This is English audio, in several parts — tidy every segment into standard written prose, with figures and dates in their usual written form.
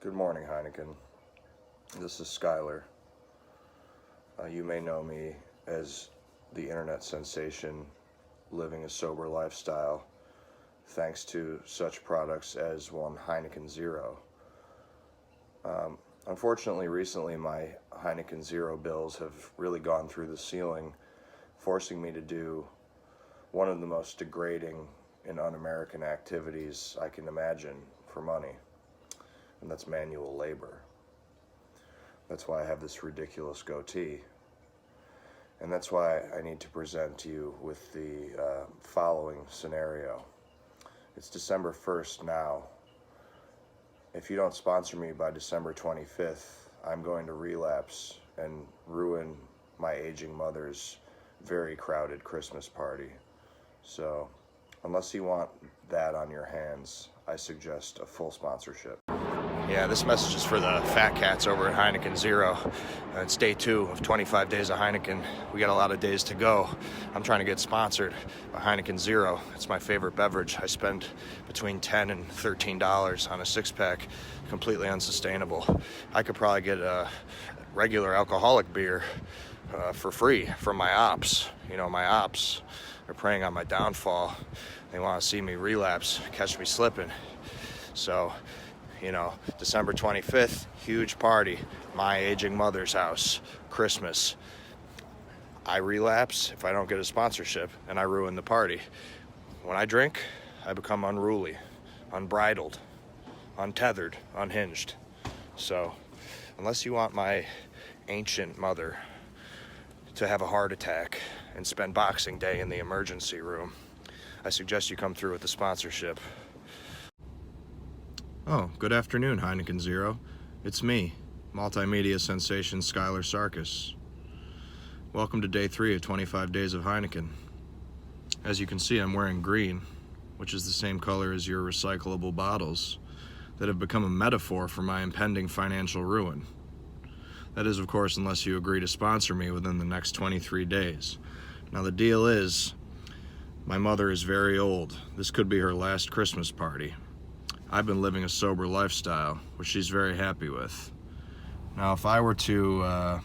Good morning, Heineken. This is Skylar. You may know me as the internet sensation living a sober lifestyle thanks to such products as one Heineken Zero. Unfortunately, recently my Heineken Zero bills have really gone through the ceiling, forcing me to do one of the most degrading and un-American activities I can imagine for money, and that's manual labor. That's why I have this ridiculous goatee, and that's why I need to present you with the following scenario. It's December 1st now. If you don't sponsor me by December 25th, I'm going to relapse and ruin my aging mother's very crowded Christmas party. So, unless you want that on your hands, I suggest a full sponsorship. Yeah, this message is for the fat cats over at Heineken Zero. It's day 2 of 25 days of Heineken. We got a lot of days to go. I'm trying to get sponsored by Heineken Zero. It's my favorite beverage. I spend between $10 and $13 on a 6-pack. Completely unsustainable. I could probably get a regular alcoholic beer for free from my ops. You know, my ops are preying on my downfall. They want to see me relapse, catch me slipping. So, you know, December 25th, huge party, my aging mother's house, Christmas. I relapse if I don't get a sponsorship, and I ruin the party. When I drink, I become unruly, unbridled, untethered, unhinged. So, unless you want my ancient mother to have a heart attack and spend Boxing Day in the emergency room, I suggest you come through with the sponsorship. Oh, good afternoon, Heineken Zero. It's me, multimedia sensation Skylar Sarkis. Welcome to day 3 of 25 days of Heineken. As you can see, I'm wearing green, which is the same color as your recyclable bottles that have become a metaphor for my impending financial ruin. That is, of course, unless you agree to sponsor me within the next 23 days. Now, the deal is, my mother is very old. This could be her last Christmas party. I've been living a sober lifestyle, which she's very happy with. Now, if I were to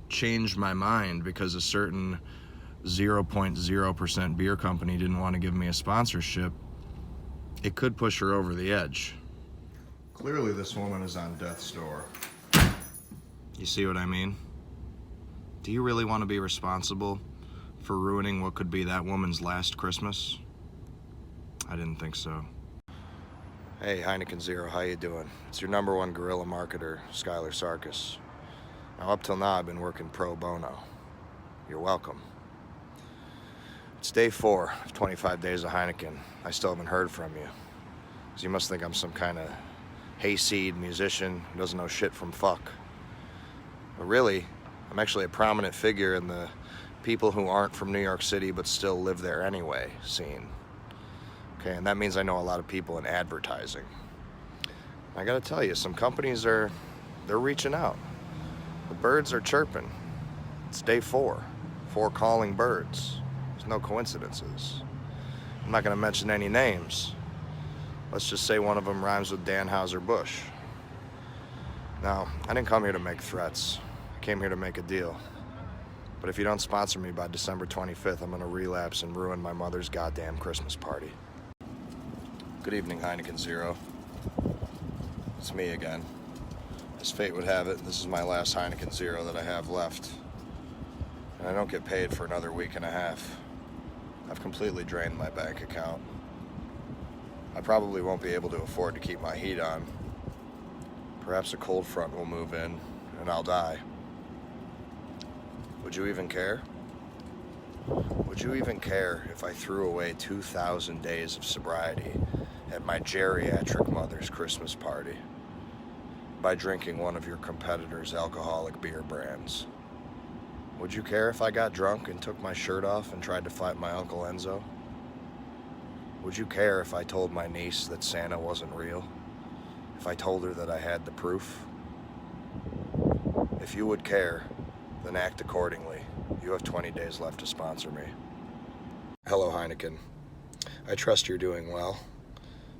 change my mind because a certain 0.0% beer company didn't want to give me a sponsorship, it could push her over the edge. Clearly, this woman is on death's door. You see what I mean? Do you really want to be responsible for ruining what could be that woman's last Christmas? I didn't think so. Hey, Heineken Zero, how you doing? It's your number one guerrilla marketer, Skylar Sarkis. Now, up till now, I've been working pro bono. You're welcome. It's day 4 of 25 days of Heineken. I still haven't heard from you. So you must think I'm some kind of hayseed musician who doesn't know shit from fuck. But really, I'm actually a prominent figure in the people who aren't from New York City but still live there anyway scene. Okay, and that means I know a lot of people in advertising. I gotta tell you, some companies they're reaching out. The birds are chirping. It's day 4. 4 calling birds. There's no coincidences. I'm not gonna mention any names. Let's just say one of them rhymes with Danhauser-Busch. Now, I didn't come here to make threats. I came here to make a deal. But if you don't sponsor me by December 25th, I'm gonna relapse and ruin my mother's goddamn Christmas party. Good evening, Heineken Zero. It's me again. As fate would have it, this is my last Heineken Zero that I have left. And I don't get paid for another week and a half. I've completely drained my bank account. I probably won't be able to afford to keep my heat on. Perhaps a cold front will move in, and I'll die. Would you even care? Would you even care if I threw away 2,000 days of sobriety at my geriatric mother's Christmas party by drinking one of your competitors' alcoholic beer brands? Would you care if I got drunk and took my shirt off and tried to fight my Uncle Enzo? Would you care if I told my niece that Santa wasn't real? If I told her that I had the proof? If you would care, then act accordingly. You have 20 days left to sponsor me. Hello, Heineken. I trust you're doing well,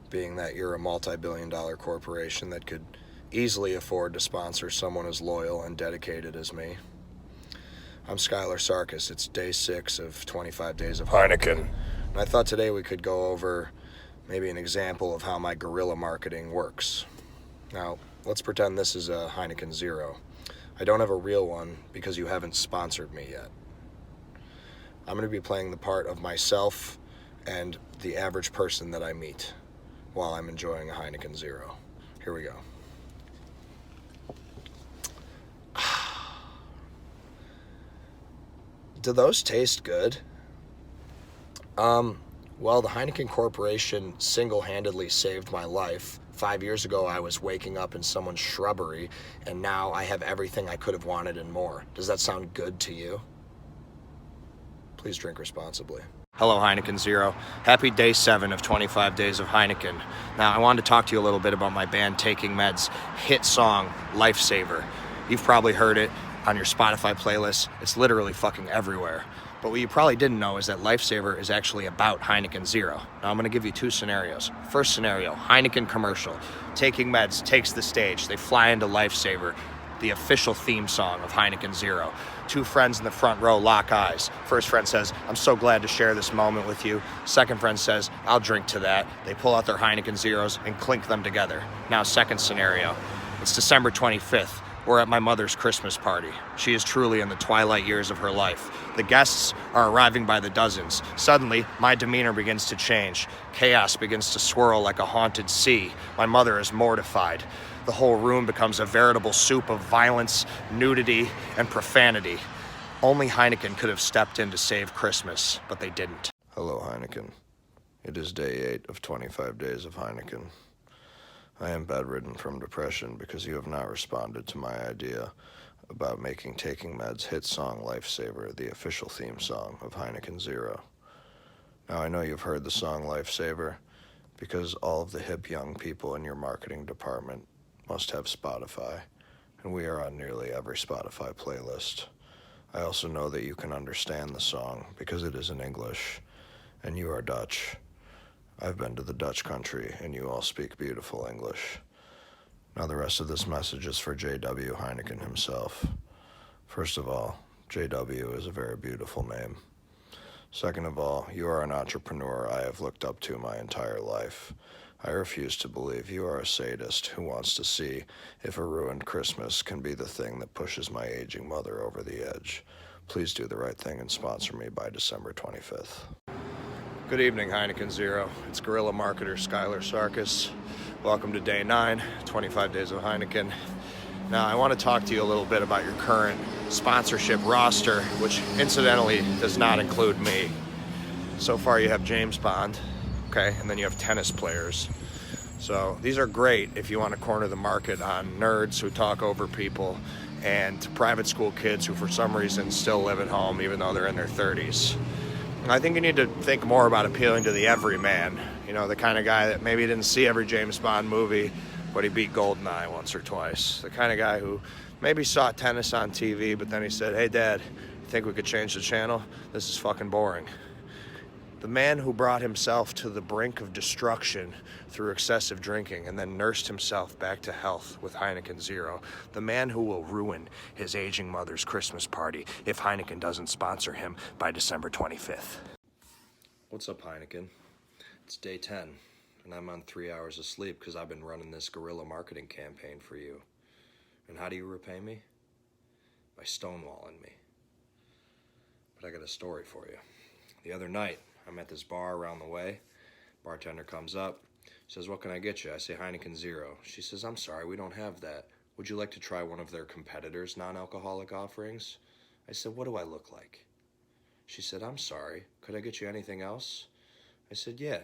being that you're a multi-billion-dollar corporation that could easily afford to sponsor someone as loyal and dedicated as me. I'm Skylar Sarkis. It's day 6 of 25 days of Heineken. And I thought today we could go over maybe an example of how my guerrilla marketing works. Now, let's pretend this is a Heineken Zero. I don't have a real one because you haven't sponsored me yet. I'm going to be playing the part of myself and the average person that I meet while I'm enjoying a Heineken Zero. Here we go. Do those taste good? Well, the Heineken Corporation single-handedly saved my life. 5 years ago, I was waking up in someone's shrubbery, and now I have everything I could have wanted and more. Does that sound good to you? Please drink responsibly. Hello, Heineken Zero. Happy day 7 of 25 days of Heineken. Now, I wanted to talk to you a little bit about my band Taking Meds' hit song, Lifesaver. You've probably heard it on your Spotify playlist. It's literally fucking everywhere. But what you probably didn't know is that Lifesaver is actually about Heineken Zero. Now I'm going to give you 2 scenarios. First scenario, Heineken commercial. Taking Meds takes the stage. They fly into Lifesaver, the official theme song of Heineken Zero. 2 friends in the front row lock eyes. First friend says, "I'm so glad to share this moment with you." Second friend says, "I'll drink to that." They pull out their Heineken Zeros and clink them together. Now second scenario, it's December 25th. We're at my mother's Christmas party. She is truly in the twilight years of her life. The guests are arriving by the dozens. Suddenly, my demeanor begins to change. Chaos begins to swirl like a haunted sea. My mother is mortified. The whole room becomes a veritable soup of violence, nudity, and profanity. Only Heineken could have stepped in to save Christmas, but they didn't. Hello, Heineken. It is day 8 of 25 days of Heineken. I am bedridden from depression because you have not responded to my idea about making Taking Meds' hit song Lifesaver the official theme song of Heineken Zero. Now, I know you've heard the song Lifesaver because all of the hip young people in your marketing department must have Spotify, and we are on nearly every Spotify playlist. I also know that you can understand the song because it is in English, and you are Dutch. I've been to the Dutch country, and you all speak beautiful English. Now the rest of this message is for J.W. Heineken himself. First of all, J.W. is a very beautiful name. Second of all, you are an entrepreneur I have looked up to my entire life. I refuse to believe you are a sadist who wants to see if a ruined Christmas can be the thing that pushes my aging mother over the edge. Please do the right thing and sponsor me by December 25th. Good evening, Heineken Zero. It's guerrilla marketer Skylar Sarkis. Welcome to day 9, 25 days of Heineken. Now, I want to talk to you a little bit about your current sponsorship roster, which incidentally does not include me. So far you have James Bond, okay, and then you have tennis players. So these are great if you want to corner the market on nerds who talk over people and private school kids who for some reason still live at home even though they're in their 30s. I think you need to think more about appealing to the everyman. You know, the kind of guy that maybe didn't see every James Bond movie, but he beat GoldenEye once or twice. The kind of guy who maybe saw tennis on TV, but then he said, "Hey, Dad, you think we could change the channel? This is fucking boring." The man who brought himself to the brink of destruction through excessive drinking and then nursed himself back to health with Heineken Zero. The man who will ruin his aging mother's Christmas party if Heineken doesn't sponsor him by December 25th. What's up, Heineken? It's day 10, and I'm on 3 hours of sleep because I've been running this guerrilla marketing campaign for you. And how do you repay me? By stonewalling me. But I got a story for you. The other night, I'm at this bar around the way. Bartender comes up, says, "What can I get you?" I say, "Heineken Zero." She says, "I'm sorry, we don't have that. Would you like to try one of their competitors' non-alcoholic offerings?" I said, "What do I look like?" She said, "I'm sorry, could I get you anything else?" I said, "Yeah,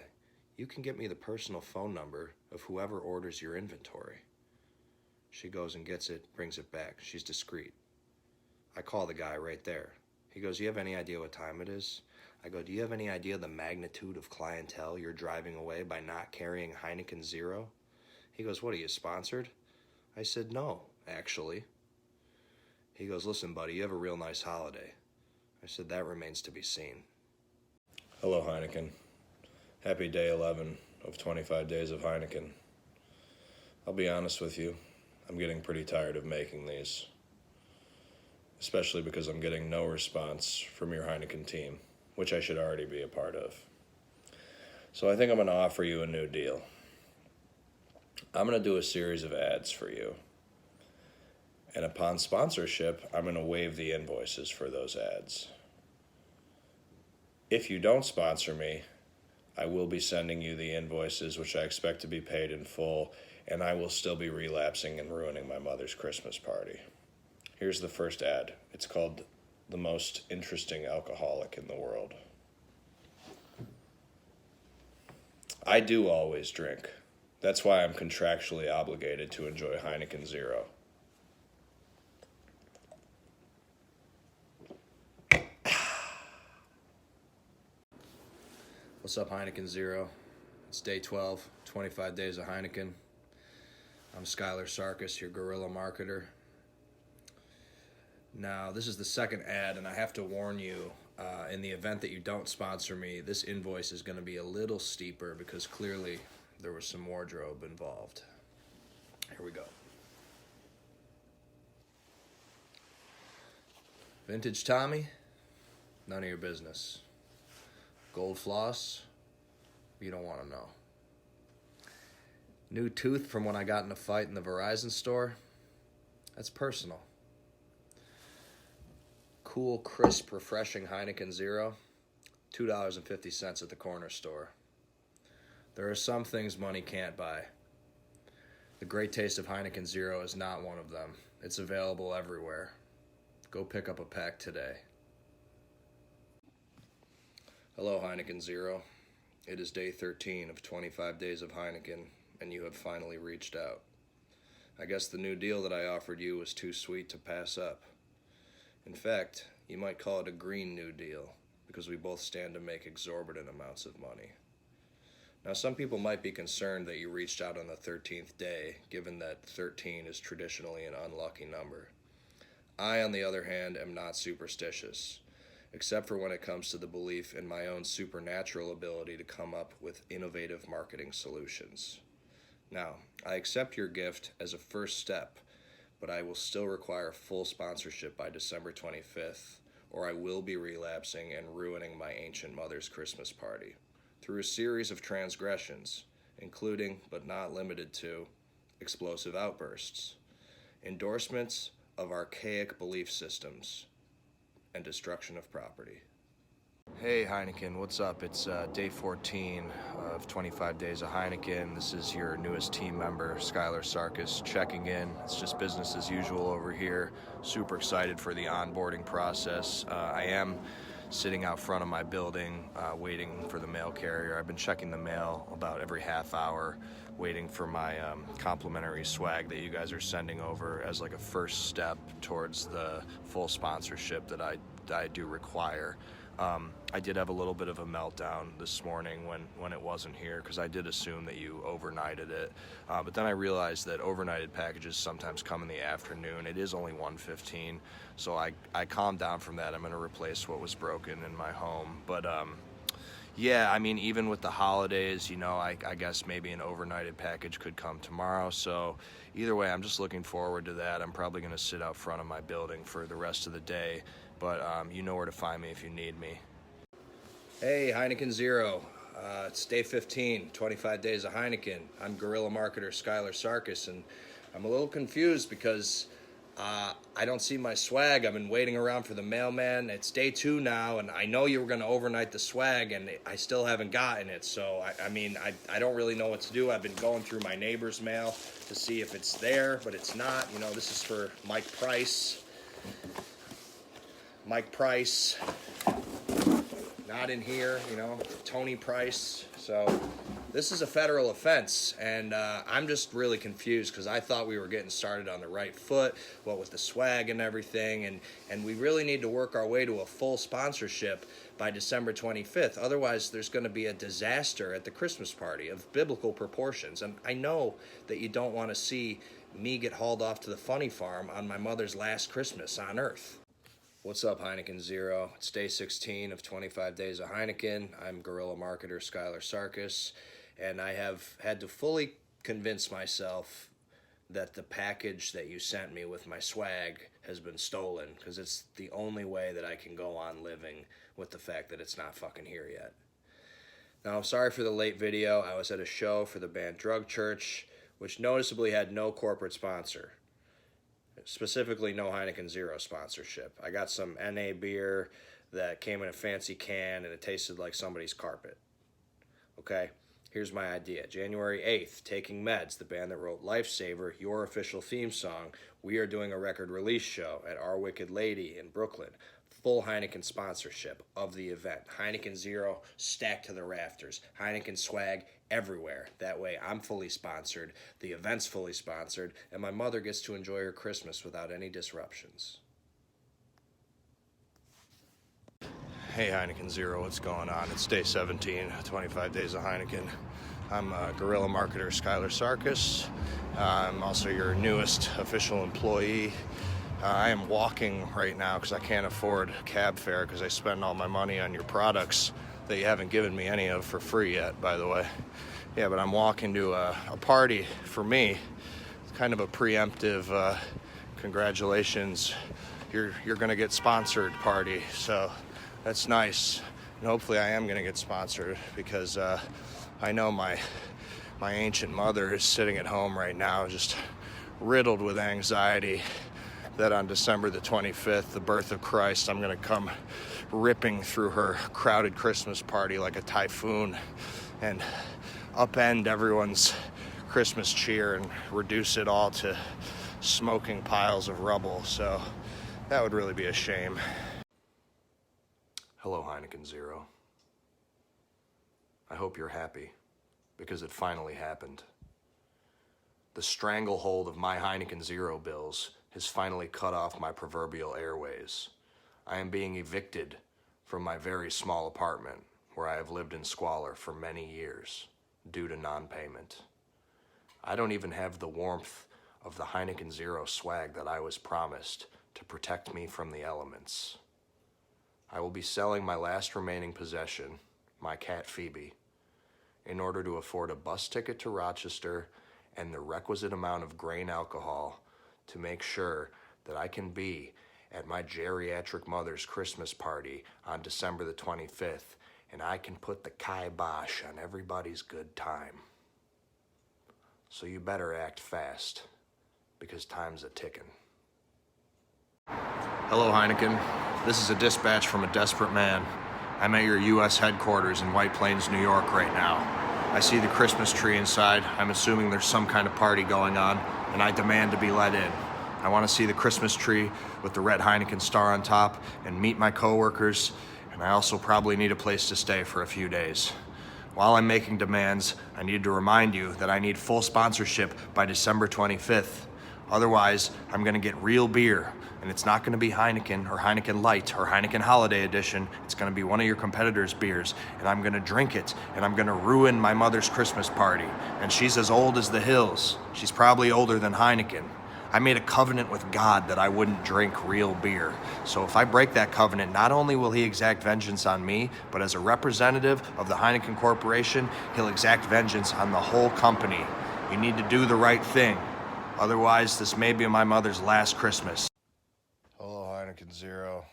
you can get me the personal phone number of whoever orders your inventory." She goes and gets it, brings it back. She's discreet. I call the guy right there. He goes, "You have any idea what time it is?" I go, "Do you have any idea the magnitude of clientele you're driving away by not carrying Heineken Zero?" He goes, "What, are you sponsored?" I said, "No, actually." He goes, "Listen, buddy, you have a real nice holiday." I said, "That remains to be seen." Hello, Heineken. Happy day 11 of 25 days of Heineken. I'll be honest with you, I'm getting pretty tired of making these, especially because I'm getting no response from your Heineken team, which I should already be a part of. So I think I'm going to offer you a new deal. I'm going to do a series of ads for you. And upon sponsorship, I'm going to waive the invoices for those ads. If you don't sponsor me, I will be sending you the invoices, which I expect to be paid in full, and I will still be relapsing and ruining my mother's Christmas party. Here's the first ad. It's called The Most Interesting Alcoholic in the World. I do always drink. That's why I'm contractually obligated to enjoy Heineken Zero. What's up, Heineken Zero? It's day 12, 25 days of Heineken. I'm Skylar Sarkis, your guerrilla marketer. Now, this is the second ad, and I have to warn you, in the event that you don't sponsor me, this invoice is going to be a little steeper because clearly there was some wardrobe involved. Here we go. Vintage Tommy? None of your business. Gold floss? You don't want to know. New tooth from when I got in a fight in the Verizon store? That's personal. Cool, crisp, refreshing Heineken Zero? $2.50 at the corner store. There are some things money can't buy. The great taste of Heineken Zero is not one of them. It's available everywhere. Go pick up a pack today. Hello, Heineken Zero. It is day 13 of 25 days of Heineken, and you have finally reached out. I guess the new deal that I offered you was too sweet to pass up. In fact, you might call it a green new deal, because we both stand to make exorbitant amounts of money. Now, some people might be concerned that you reached out on the 13th day, given that 13 is traditionally an unlucky number. I, on the other hand, am not superstitious, except for when it comes to the belief in my own supernatural ability to come up with innovative marketing solutions. Now, I accept your gift as a first step, but I will still require full sponsorship by December 25th, or I will be relapsing and ruining my ancient mother's Christmas party through a series of transgressions, including, but not limited to, explosive outbursts, endorsements of archaic belief systems, and destruction of property. Hey Heineken, what's up? It's day 14 of 25 days of Heineken. This is your newest team member, Skylar Sarkis, checking in. It's just business as usual over here. Super excited for the onboarding process. I am sitting out front of my building waiting for the mail carrier. I've been checking the mail about every half hour, waiting for my complimentary swag that you guys are sending over as like a first step towards the full sponsorship that I do require. I did have a little bit of a meltdown this morning when it wasn't here, because I did assume that you overnighted it. But then I realized that overnighted packages sometimes come in the afternoon. It is only 1:15, so I calmed down from that. I'm going to replace what was broken in my home. But yeah, I mean, even with the holidays, you know, I guess maybe an overnighted package could come tomorrow. So either way, I'm just looking forward to that. I'm probably going to sit out front of my building for the rest of the day. But you know where to find me if you need me. Hey, Heineken Zero. It's day 15, 25 days of Heineken. I'm guerrilla marketer Skylar Sarkis, and I'm a little confused because I don't see my swag. I've been waiting around for the mailman. It's day 2 now, and I know you were going to overnight the swag, and I still haven't gotten it. So, I don't really know what to do. I've been going through my neighbor's mail to see if it's there, but it's not. You know, this is for Mike Price. Mike Price, not in here, you know, Tony Price. So this is a federal offense, and I'm just really confused because I thought we were getting started on the right foot, what with the swag and everything, and we really need to work our way to a full sponsorship by December 25th. Otherwise, there's going to be a disaster at the Christmas party of biblical proportions, and I know that you don't want to see me get hauled off to the funny farm on my mother's last Christmas on Earth. What's up, Heineken Zero? It's day 16 of 25 days of Heineken. I'm guerrilla marketer Skylar Sarkis, and I have had to fully convince myself that the package that you sent me with my swag has been stolen, because it's the only way that I can go on living with the fact that it's not fucking here yet. Now, I'm sorry for the late video. I was at a show for the band Drug Church, which noticeably had no corporate sponsor. Specifically, no Heineken Zero sponsorship. I got some NA beer that came in a fancy can, and it tasted like somebody's carpet. Okay? Here's my idea. January 8th, Taking Meds, the band that wrote Lifesaver, your official theme song. We are doing a record release show at Our Wicked Lady in Brooklyn. Full Heineken sponsorship of the event. Heineken Zero stacked to the rafters. Heineken swag everywhere. That way I'm fully sponsored, the event's fully sponsored, and my mother gets to enjoy her Christmas without any disruptions. Hey Heineken Zero, what's going on? It's day 17, 25 days of Heineken. I'm guerrilla marketer Skylar Sarkis. I'm also your newest official employee. I am walking right now because I can't afford cab fare because I spend all my money on your products that you haven't given me any of for free yet, by the way. Yeah, but I'm walking to a party for me. It's kind of a preemptive congratulations, you're gonna get sponsored party. So that's nice, and hopefully I am gonna get sponsored because I know my ancient mother is sitting at home right now just riddled with anxiety that on December the 25th, the birth of Christ, I'm gonna come ripping through her crowded Christmas party like a typhoon and upend everyone's Christmas cheer and reduce it all to smoking piles of rubble. So that would really be a shame. Hello, Heineken Zero. I hope you're happy, because it finally happened. The stranglehold of my Heineken Zero bills has finally cut off my proverbial airways. I am being evicted from my very small apartment, where I have lived in squalor for many years, due to non-payment. I don't even have the warmth of the Heineken Zero swag that I was promised to protect me from the elements. I will be selling my last remaining possession, my cat Phoebe, in order to afford a bus ticket to Rochester and the requisite amount of grain alcohol to make sure that I can be at my geriatric mother's Christmas party on December the 25th, and I can put the kibosh on everybody's good time. So you better act fast, because time's a ticking. Hello, Heineken. This is a dispatch from a desperate man. I'm at your U.S. headquarters in White Plains, New York right now. I see the Christmas tree inside. I'm assuming there's some kind of party going on, and I demand to be let in. I want to see the Christmas tree with the red Heineken star on top and meet my coworkers, and I also probably need a place to stay for a few days. While I'm making demands, I need to remind you that I need full sponsorship by December 25th. Otherwise, I'm gonna get real beer, and it's not gonna be Heineken or Heineken Light or Heineken Holiday Edition. It's gonna be one of your competitors' beers, and I'm gonna drink it, and I'm gonna ruin my mother's Christmas party. And she's as old as the hills. She's probably older than Heineken. I made a covenant with God that I wouldn't drink real beer. So if I break that covenant, not only will he exact vengeance on me, but as a representative of the Heineken Corporation, he'll exact vengeance on the whole company. You need to do the right thing. Otherwise, this may be my mother's last Christmas. Hello, Heineken Zero.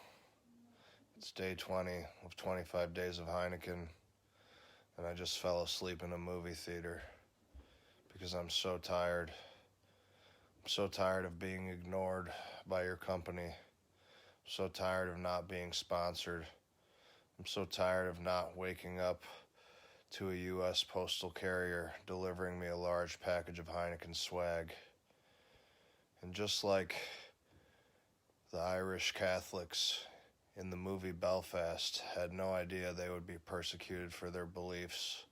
It's day 20 of 25 days of Heineken, and I just fell asleep in a movie theater because I'm so tired. I'm so tired of being ignored by your company. I'm so tired of not being sponsored. I'm so tired of not waking up to a U.S. postal carrier delivering me a large package of Heineken swag. And just like the Irish Catholics in the movie Belfast had no idea they would be persecuted for their beliefs,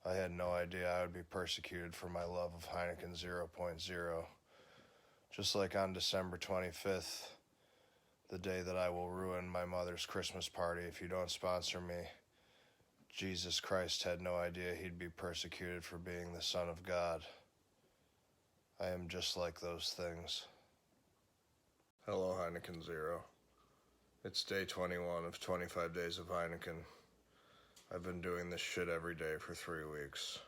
I had no idea I would be persecuted for my love of Heineken 0.0. Just like on December 25th, the day that I will ruin my mother's Christmas party if you don't sponsor me, Jesus Christ had no idea he'd be persecuted for being the Son of God. I am just like those things. Hello, Heineken Zero. It's day 21 of 25 days of Heineken. I've been doing this shit every day for 3 weeks.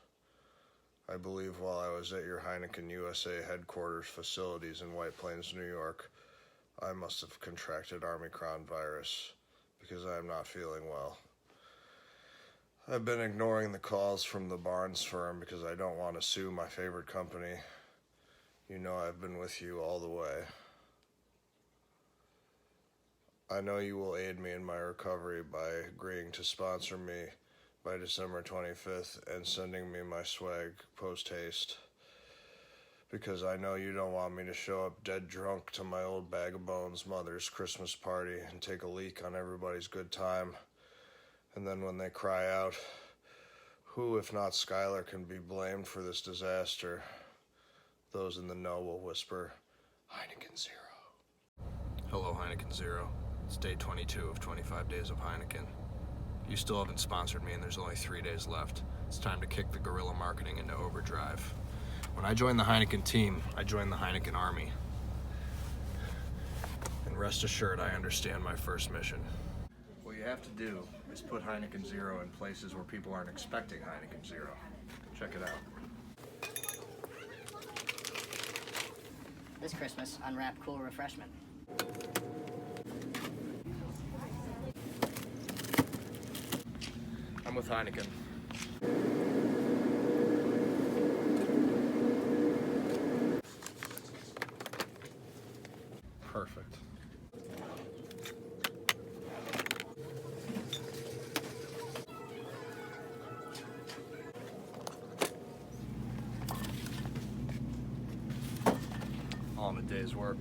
I believe while I was at your Heineken USA headquarters facilities in White Plains, New York, I must have contracted Omicron virus because I am not feeling well. I've been ignoring the calls from the Barnes firm because I don't want to sue my favorite company. You know I've been with you all the way. I know you will aid me in my recovery by agreeing to sponsor me by December 25th and sending me my swag post-haste. Because I know you don't want me to show up dead drunk to my old bag of bones mother's Christmas party and take a leak on everybody's good time. And then when they cry out, who if not Skylar can be blamed for this disaster? Those in the know will whisper, Heineken Zero. Hello, Heineken Zero. It's day 22 of 25 days of Heineken. You still haven't sponsored me and there's only 3 days left. It's time to kick the guerrilla marketing into overdrive. When I joined the Heineken team, I joined the Heineken Army. And rest assured, I understand my first mission. What you have to do is put Heineken Zero in places where people aren't expecting Heineken Zero. Check it out. This Christmas, unwrap cool refreshment. I'm with Heineken. Perfect. All in a day's work.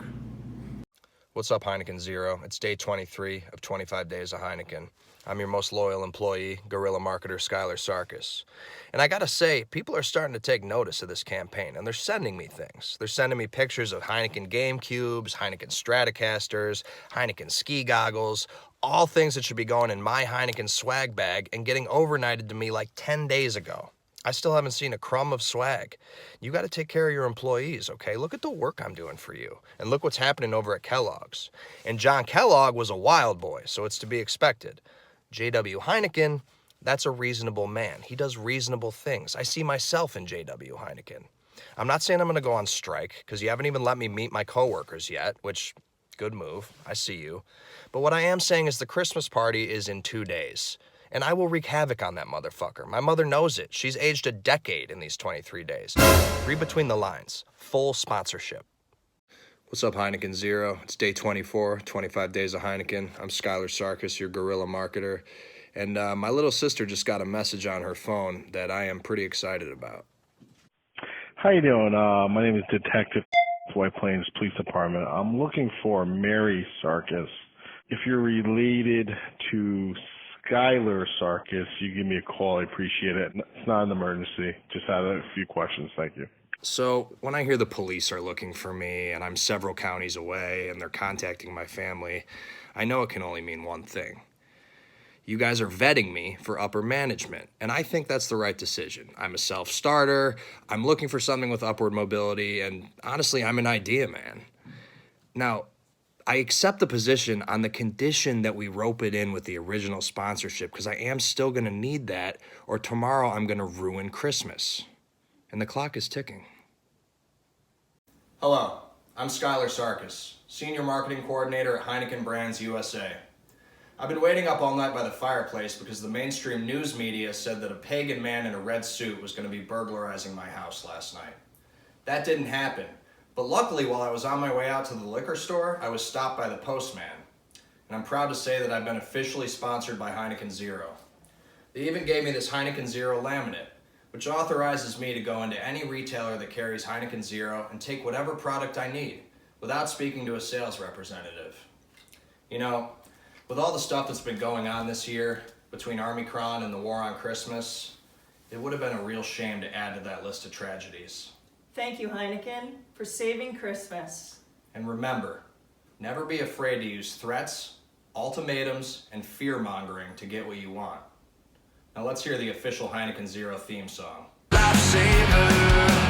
What's up, Heineken Zero? It's day 23 of 25 days of Heineken. I'm your most loyal employee, guerrilla marketer Skylar Sarkis. And I gotta say, people are starting to take notice of this campaign, and they're sending me things. They're sending me pictures of Heineken Game Cubes, Heineken Stratocasters, Heineken ski goggles, all things that should be going in my Heineken swag bag and getting overnighted to me like 10 days ago. I still haven't seen a crumb of swag. You got to take care of your employees, okay? Look at the work I'm doing for you. And look what's happening over at Kellogg's. And John Kellogg was a wild boy, so it's to be expected. J.W. Heineken, that's a reasonable man. He does reasonable things. I see myself in J.W. Heineken. I'm not saying I'm going to go on strike, because you haven't even let me meet my coworkers yet, which, good move. I see you. But what I am saying is the Christmas party is in 2 days. And I will wreak havoc on that motherfucker. My mother knows it. She's aged a decade in these 23 days. Read between the lines. Full sponsorship. What's up, Heineken Zero? It's day 24, 25 days of Heineken. I'm Skylar Sarkis, your guerrilla marketer. And my little sister just got a message on her phone that I am pretty excited about. How you doing? My name is Detective White Plains Police Department. I'm looking for Mary Sarkis. If you're related to Skylar Sarkis, you give me a call. I appreciate it. It's not an emergency. Just had a few questions. Thank you. So when I hear the police are looking for me and I'm several counties away and they're contacting my family, I know it can only mean one thing. You guys are vetting me for upper management, and I think that's the right decision. I'm a self-starter, I'm looking for something with upward mobility, and honestly, I'm an idea man. Now, I accept the position on the condition that we rope it in with the original sponsorship, because I am still going to need that, or tomorrow I'm going to ruin Christmas. And the clock is ticking. Hello, I'm Skylar Sarkis, Senior Marketing Coordinator at Heineken Brands USA. I've been waiting up all night by the fireplace because the mainstream news media said that a pagan man in a red suit was going to be burglarizing my house last night. That didn't happen, but luckily while I was on my way out to the liquor store, I was stopped by the postman. And I'm proud to say that I've been officially sponsored by Heineken Zero. They even gave me this Heineken Zero laminate, which authorizes me to go into any retailer that carries Heineken Zero and take whatever product I need without speaking to a sales representative. You know, with all the stuff that's been going on this year between Omicron and the war on Christmas, it would have been a real shame to add to that list of tragedies. Thank you, Heineken, for saving Christmas. And remember, never be afraid to use threats, ultimatums, and fear-mongering to get what you want. Now let's hear the official Heineken Zero theme song. Lifesaver.